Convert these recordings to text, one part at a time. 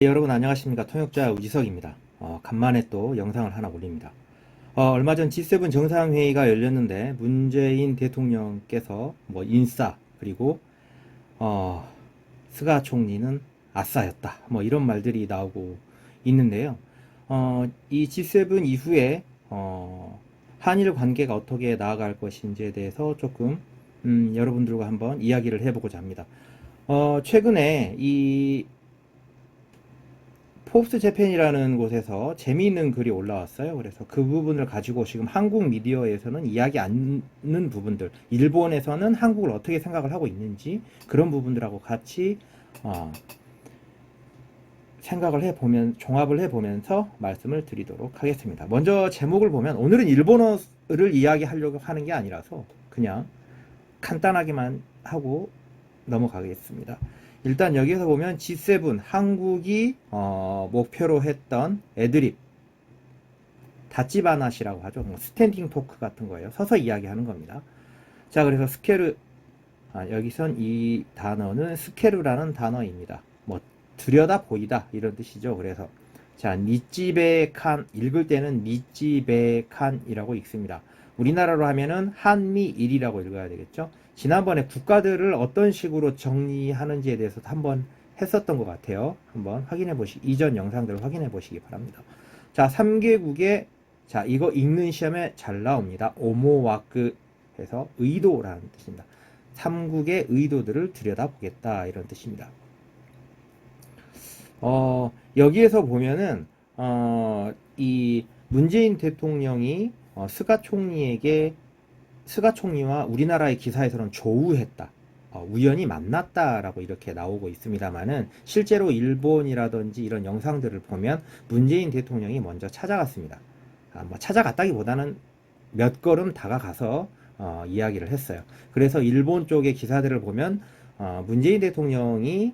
네, 여러분 안녕하십니까. 통역자 우지석입니다. 간만에 또 영상을 하나 올립니다. 얼마 전 G7 정상회의가 열렸는데 문재인 대통령께서 뭐 인싸 그리고 스가 총리는 아싸였다 뭐 이런 말들이 나오고 있는데요. 이 G7 이후에 한일 관계가 어떻게 나아갈 것인지에 대해서 조금 여러분들과 한번 이야기를 해보고자 합니다. 최근에 이 포브스 재팬이라는 곳에서 재미있는 글이 올라왔어요. 그래서 그 부분을 가지고 지금 한국 미디어에서는 이야기 않는 부분들, 일본에서는 한국을 어떻게 생각을 하고 있는지 그런 부분들하고 같이 생각을 해보면, 종합을 해보면서 말씀을 드리도록 하겠습니다. 먼저 제목을 보면 오늘은 일본어를 이야기하려고 하는 게 아니라서 그냥 간단하게만 하고 넘어가겠습니다. 일단 여기서 보면 G7 한국이 목표로 했던 애드립 다찌바나시라고 하죠. 스탠딩 토크 같은 거예요. 서서 이야기하는 겁니다. 자, 그래서 스케르 여기선 이 단어는 스케르라는 단어입니다. 뭐 들여다 보이다 이런 뜻이죠. 그래서 자, 니찌베칸 읽을 때는 니찌베칸이라고 읽습니다. 우리나라로 하면은 한미일이라고 읽어야 되겠죠. 지난번에 국가들을 어떤 식으로 정리하는지에 대해서 한번 했었던 것 같아요. 한번 확인해 이전 영상들을 확인해 보시기 바랍니다. 자, 3개국의 자, 이거 읽는 시험에 잘 나옵니다. 오모와크 해서 의도라는 뜻입니다. 3국의 의도들을 들여다보겠다 이런 뜻입니다. 여기에서 보면은 이 문재인 대통령이 스가 총리와 우리나라의 기사에서는 조우했다. 우연히 만났다라고 이렇게 나오고 있습니다만은 실제로 일본이라든지 이런 영상들을 보면 문재인 대통령이 먼저 찾아갔습니다. 뭐 찾아갔다기보다는 몇 걸음 다가가서 이야기를 했어요. 그래서 일본 쪽의 기사들을 보면 문재인 대통령이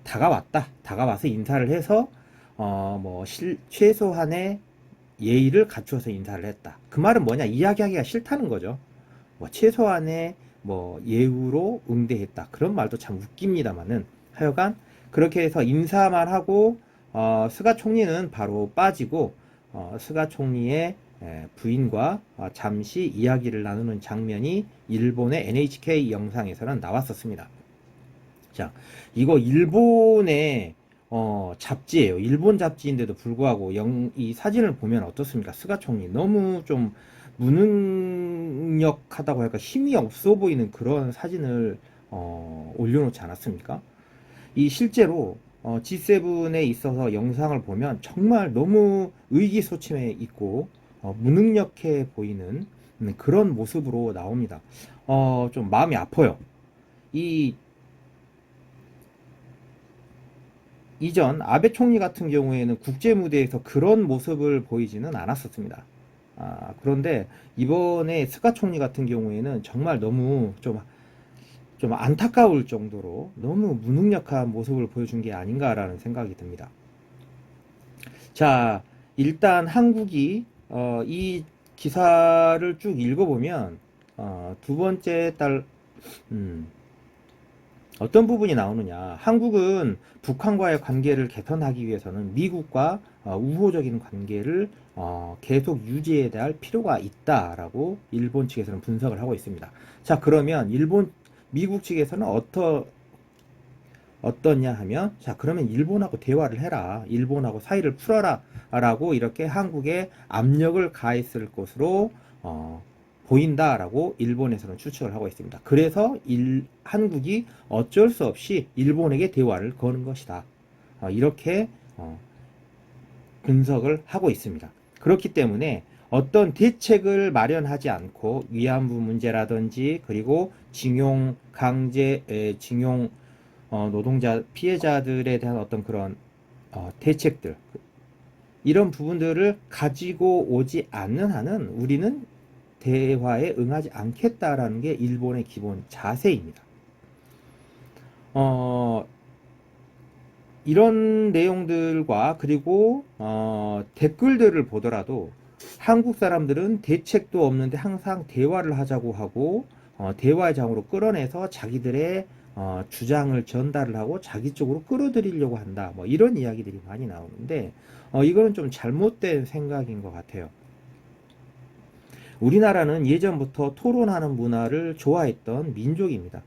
다가와서 인사를 해서 최소한의 예의를 갖추어서 인사를 했다. 그 말은 뭐냐? 이야기하기가 싫다는 거죠. 뭐 최소한의 뭐 예우로 응대했다. 그런 말도 참 웃깁니다만은 하여간 그렇게 해서 인사만 하고 스가 총리는 바로 빠지고 스가 총리의 부인과 잠시 이야기를 나누는 장면이 일본의 NHK 영상에서는 나왔었습니다. 자, 이거 일본의 잡지예요. 일본 잡지인데도 불구하고 이 사진을 보면 어떻습니까? 스가 총리 너무 좀 무능력하다고 할까 힘이 없어 보이는 그런 사진을 올려놓지 않았습니까? 이 실제로 G7에 있어서 영상을 보면 정말 너무 의기소침해 있고 무능력해 보이는 그런 모습으로 나옵니다. 좀 마음이 아파요. 이전 아베 총리 같은 경우에는 국제 무대에서 그런 모습을 보이지는 않았었습니다. 그런데 이번에 스가 총리 같은 경우에는 정말 너무 좀 안타까울 정도로 너무 무능력한 모습을 보여준 게 아닌가라는 생각이 듭니다. 자, 일단 한국이 이 기사를 쭉 읽어보면 두 번째 어떤 부분이 나오느냐. 한국은 북한과의 관계를 개선하기 위해서는 미국과 우호적인 관계를 계속 유지해야 할 필요가 있다라고 일본 측에서는 분석을 하고 있습니다. 자, 그러면 미국 측에서는 어떠냐 하면, 자, 그러면 일본하고 대화를 해라. 일본하고 사이를 풀어라. 라고 이렇게 한국에 압력을 가했을 것으로 보인다라고 일본에서는 추측을 하고 있습니다. 그래서 한국이 어쩔 수 없이 일본에게 대화를 거는 것이다. 이렇게 분석을 하고 있습니다. 그렇기 때문에 어떤 대책을 마련하지 않고 위안부 문제라든지 그리고 징용 노동자 피해자들에 대한 어떤 그런 대책들 이런 부분들을 가지고 오지 않는 한은 우리는 대화에 응하지 않겠다라는 게 일본의 기본 자세입니다. 이런 내용들과 그리고 댓글들을 보더라도 한국 사람들은 대책도 없는데 항상 대화를 하자고 하고 대화의 장으로 끌어내서 자기들의 주장을 전달을 하고 자기 쪽으로 끌어들이려고 한다. 뭐 이런 이야기들이 많이 나오는데 이거는 좀 잘못된 생각인 것 같아요. 우리나라는 예전부터 토론하는 문화를 좋아했던 민족입니다.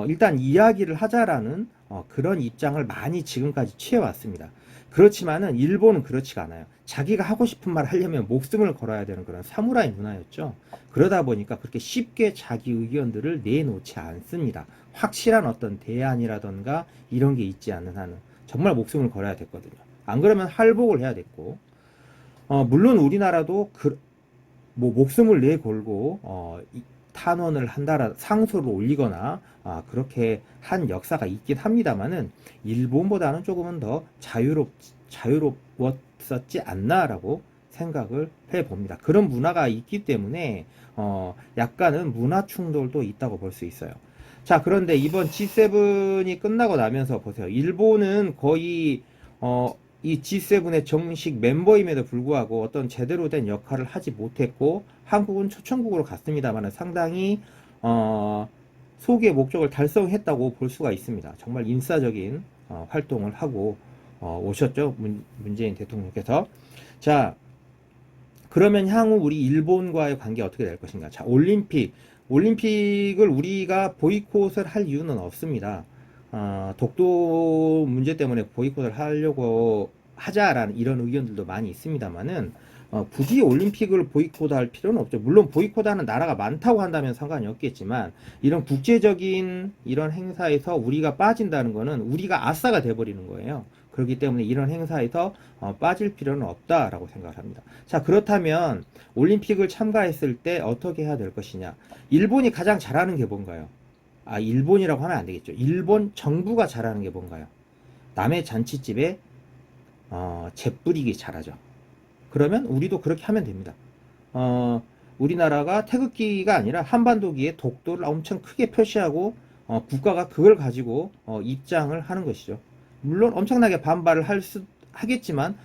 일단 이야기를 하자라는 그런 입장을 많이 지금까지 취해왔습니다. 그렇지만은 일본은 그렇지가 않아요. 자기가 하고 싶은 말 하려면 목숨을 걸어야 되는 그런 사무라이 문화였죠. 그러다 보니까 그렇게 쉽게 자기 의견들을 내놓지 않습니다. 확실한 어떤 대안이라던가 이런 게 있지 않는 한은 정말 목숨을 걸어야 됐거든요. 안 그러면 할복을 해야 됐고, 물론 우리나라도 뭐 목숨을 내걸고 탄원을 한다라 상소를 올리거나 그렇게 한 역사가 있긴 합니다만은 일본보다는 조금은 더 자유로웠었지 않나라고 생각을 해봅니다. 그런 문화가 있기 때문에 약간은 문화 충돌도 있다고 볼 수 있어요. 자, 그런데 이번 G7이 끝나고 나면서 보세요. 일본은 거의 이 G7의 정식 멤버임에도 불구하고 어떤 제대로 된 역할을 하지 못했고, 한국은 초청국으로 갔습니다만 상당히 소기의 목적을 달성했다고 볼 수가 있습니다. 정말 인싸적인 활동을 하고 오셨죠, 문재인 대통령께서. 자, 그러면 향후 우리 일본과의 관계 어떻게 될 것인가? 자, 올림픽을 우리가 보이콧을 할 이유는 없습니다. 독도 문제 때문에 보이콧을 하려고 하자라는 이런 의견들도 많이 있습니다만은 굳이 올림픽을 보이콧할 필요는 없죠. 물론 보이콧하는 나라가 많다고 한다면 상관이 없겠지만 이런 국제적인 이런 행사에서 우리가 빠진다는 거는 우리가 아싸가 돼버리는 거예요. 그렇기 때문에 이런 행사에서 빠질 필요는 없다라고 생각을 합니다. 자, 그렇다면 올림픽을 참가했을 때 어떻게 해야 될 것이냐? 일본이 가장 잘하는 게 뭔가요? 일본이라고 하면 안 되겠죠. 일본 정부가 잘하는 게 뭔가요? 남의 잔칫집에 재뿌리기 잘하죠. 그러면 우리도 그렇게 하면 됩니다. 우리나라가 태극기가 아니라 한반도기에 독도를 엄청 크게 표시하고 국가가 그걸 가지고 입장을 하는 것이죠. 물론 엄청나게 반발을 하겠지만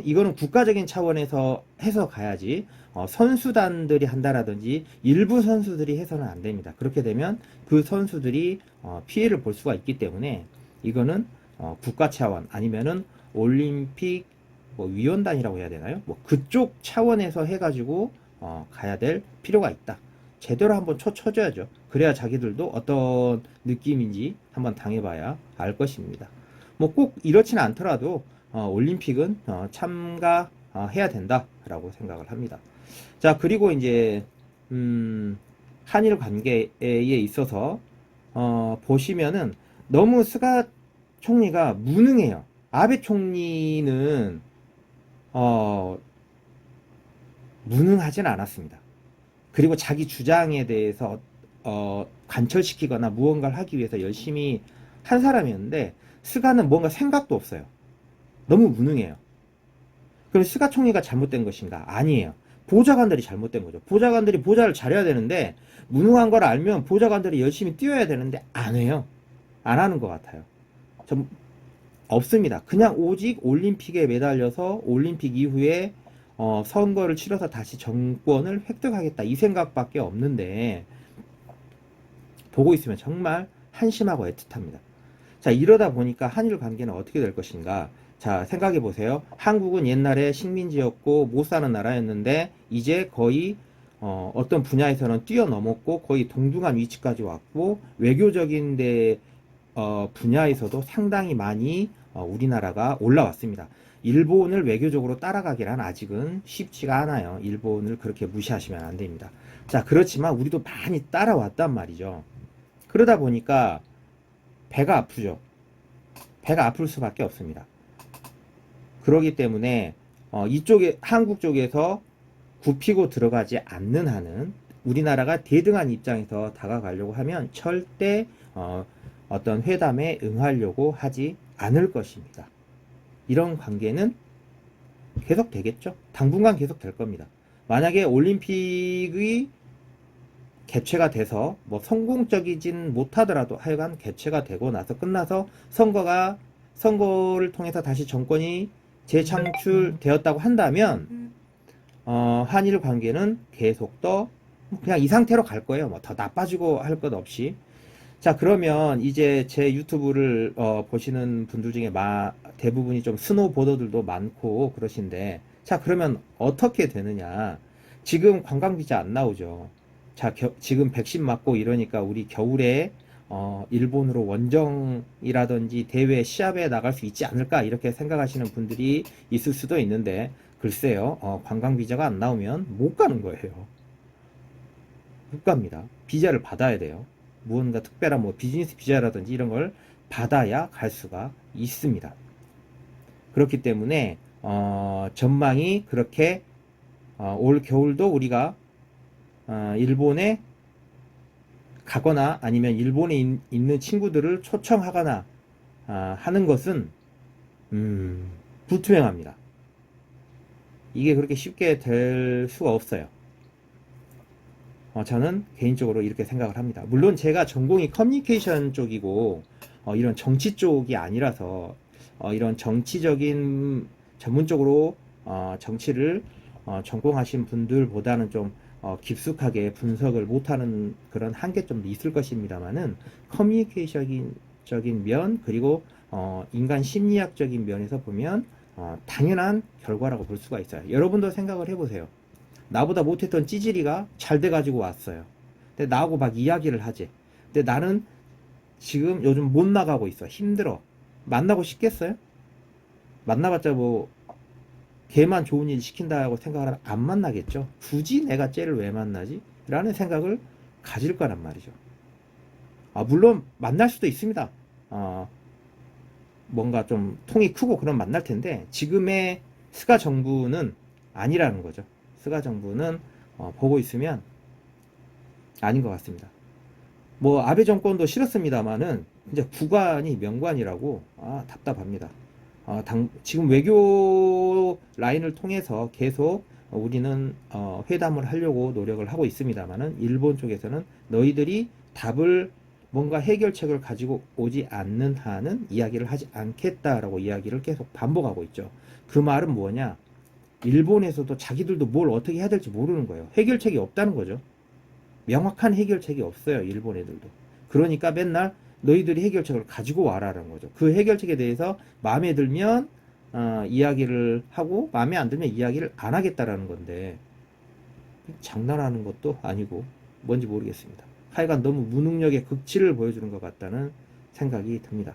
이거는 국가적인 차원에서 해서 가야지 선수단들이 한다라든지 일부 선수들이 해서는 안 됩니다. 그렇게 되면 그 선수들이 피해를 볼 수가 있기 때문에 이거는 국가 차원 아니면은 올림픽 뭐 위원단이라고 해야 되나요? 뭐 그쪽 차원에서 해가지고 가야 될 필요가 있다. 제대로 한번 쳐줘야죠. 그래야 자기들도 어떤 느낌인지 한번 당해봐야 알 것입니다. 뭐 꼭 이렇지는 않더라도 올림픽은 참가해야 된다라고 생각을 합니다. 자, 그리고 이제 한일 관계에 있어서 보시면은 너무 스가 총리가 무능해요. 아베 총리는 무능하진 않았습니다. 그리고 자기 주장에 대해서 관철시키거나 무언가를 하기 위해서 열심히 한 사람이었는데 스가는 뭔가 생각도 없어요. 너무 무능해요. 그럼 스가 총리가 잘못된 것인가? 아니에요. 보좌관들이 잘못된 거죠. 보좌관들이 보좌를 잘해야 되는데 무능한 걸 알면 보좌관들이 열심히 뛰어야 되는데 안 해요. 안 하는 것 같아요. 좀 없습니다. 그냥 오직 올림픽에 매달려서 올림픽 이후에 선거를 치러서 다시 정권을 획득하겠다 이 생각밖에 없는데 보고 있으면 정말 한심하고 애틋합니다. 자, 이러다 보니까 한일 관계는 어떻게 될 것인가? 자, 생각해 보세요. 한국은 옛날에 식민지였고 못 사는 나라였는데 이제 거의 어떤 분야에서는 뛰어넘었고 거의 동등한 위치까지 왔고 외교적인 데 분야에서도 상당히 많이 우리나라가 올라왔습니다. 일본을 외교적으로 따라가기란 아직은 쉽지가 않아요. 일본을 그렇게 무시하시면 안 됩니다. 자, 그렇지만 우리도 많이 따라왔단 말이죠. 그러다 보니까 배가 아프죠. 배가 아플 수밖에 없습니다. 그러기 때문에 이쪽에 한국 쪽에서 굽히고 들어가지 않는 한은 우리나라가 대등한 입장에서 다가가려고 하면 절대 어떤 회담에 응하려고 하지 않을 것입니다. 이런 관계는 계속 되겠죠. 당분간 계속 될 겁니다. 만약에 올림픽이 개최가 돼서 뭐 성공적이진 못하더라도 하여간 개최가 되고 나서 끝나서 선거를 통해서 다시 정권이 재창출되었다고 한다면 한일 관계는 계속 더 그냥 이 상태로 갈 거예요. 뭐 더 나빠지고 할 것 없이. 자, 그러면 이제 제 유튜브를 보시는 분들 중에 대부분이 좀 스노보더들도 많고 그러신데, 자, 그러면 어떻게 되느냐? 지금 관광비자 안 나오죠. 자, 지금 백신 맞고 이러니까 우리 겨울에 일본으로 원정이라든지 대회 시합에 나갈 수 있지 않을까 이렇게 생각하시는 분들이 있을 수도 있는데, 글쎄요, 관광비자가 안 나오면 못 가는 거예요. 못 갑니다. 비자를 받아야 돼요. 무언가 특별한 뭐 비즈니스 비자라든지 이런 걸 받아야 갈 수가 있습니다. 그렇기 때문에 전망이 그렇게 올 겨울도 우리가 일본에 가거나 아니면 일본에 있는 친구들을 초청하거나 하는 것은 불투명합니다. 이게 그렇게 쉽게 될 수가 없어요. 저는 개인적으로 이렇게 생각을 합니다. 물론 제가 전공이 커뮤니케이션 쪽이고 이런 정치 쪽이 아니라서 이런 정치적인 전문적으로 정치를 전공하신 분들보다는 좀 깊숙하게 분석을 못하는 그런 한계점도 있을 것입니다만은 커뮤니케이션적인 면 그리고 인간 심리학적인 면에서 보면 당연한 결과라고 볼 수가 있어요. 여러분도 생각을 해보세요. 나보다 못했던 찌질이가 잘 돼가지고 왔어요. 근데 나하고 막 이야기를 하지. 근데 나는 지금 요즘 못 나가고 있어. 힘들어. 만나고 싶겠어요? 만나봤자 뭐 걔만 좋은 일 시킨다고 생각을 하면 안 만나겠죠. 굳이 내가 쟤를 왜 만나지? 라는 생각을 가질 거란 말이죠. 물론 만날 수도 있습니다. 뭔가 좀 통이 크고 그런 만날 텐데 지금의 스가 정부는 아니라는 거죠. 스가 정부는 보고 있으면 아닌 것 같습니다. 뭐 아베 정권도 싫었습니다만은 이제 구관이 명관이라고 답답합니다. 지금 외교 라인을 통해서 계속 우리는 회담을 하려고 노력을 하고 있습니다만은 일본 쪽에서는 너희들이 답을 뭔가 해결책을 가지고 오지 않는 한은 이야기를 하지 않겠다라고 이야기를 계속 반복하고 있죠. 그 말은 뭐냐? 일본에서도 자기들도 뭘 어떻게 해야 될지 모르는 거예요. 해결책이 없다는 거죠. 명확한 해결책이 없어요. 일본 애들도. 그러니까 맨날 너희들이 해결책을 가지고 와라라는 거죠. 그 해결책에 대해서 마음에 들면 이야기를 하고 마음에 안 들면 이야기를 안 하겠다라는 건데 장난하는 것도 아니고 뭔지 모르겠습니다. 하여간 너무 무능력의 극치를 보여주는 것 같다는 생각이 듭니다.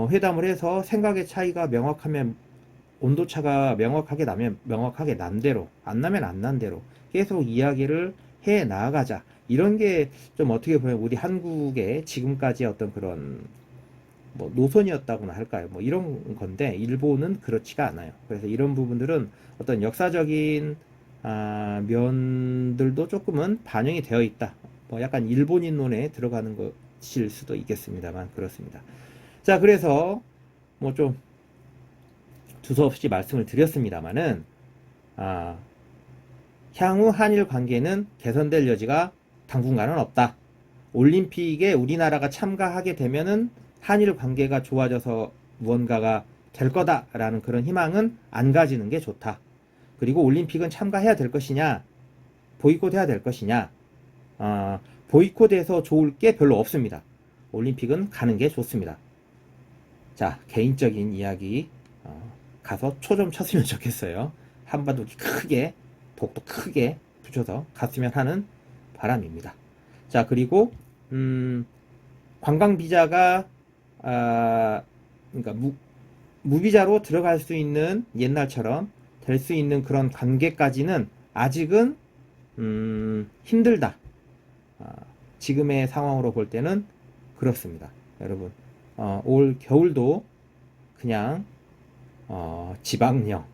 회담을 해서 생각의 차이가 명확하면 온도차가 명확하게 나면 명확하게 난 대로 안 나면 안 난 대로 계속 이야기를 해 나가자. 이런 게 좀 어떻게 보면 우리 한국의 지금까지 어떤 그런 뭐 노선이었다고나 할까요? 뭐 이런 건데 일본은 그렇지가 않아요. 그래서 이런 부분들은 어떤 역사적인 면들도 조금은 반영이 되어 있다. 뭐 약간 일본인론에 들어가는 것일 수도 있겠습니다만 그렇습니다. 자, 그래서 뭐 좀 두서없이 말씀을 드렸습니다만은 향후 한일 관계는 개선될 여지가 당분간은 없다. 올림픽에 우리나라가 참가하게 되면은 한일 관계가 좋아져서 무언가가 될 거다라는 그런 희망은 안 가지는 게 좋다. 그리고 올림픽은 참가해야 될 것이냐, 보이콧해야 될 것이냐, 보이콧해서 좋을 게 별로 없습니다. 올림픽은 가는 게 좋습니다. 자, 개인적인 이야기 가서 초 좀 쳤으면 좋겠어요. 한반도 크게 독도 크게 붙여서 갔으면 하는 바람입니다. 자, 그리고 관광 비자가 그러니까 무비자로 들어갈 수 있는 옛날처럼 될 수 있는 그런 관계까지는 아직은 힘들다. 지금의 상황으로 볼 때는 그렇습니다. 여러분, 올 겨울도 그냥 지방령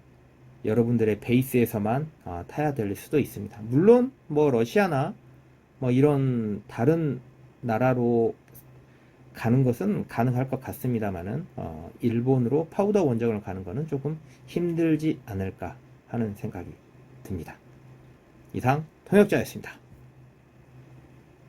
여러분들의 베이스에서만 타야 될 수도 있습니다. 물론 뭐 러시아나 뭐 이런 다른 나라로 가는 것은 가능할 것 같습니다만은 일본으로 파우더 원정을 가는 것은 조금 힘들지 않을까 하는 생각이 듭니다. 이상 통역자였습니다.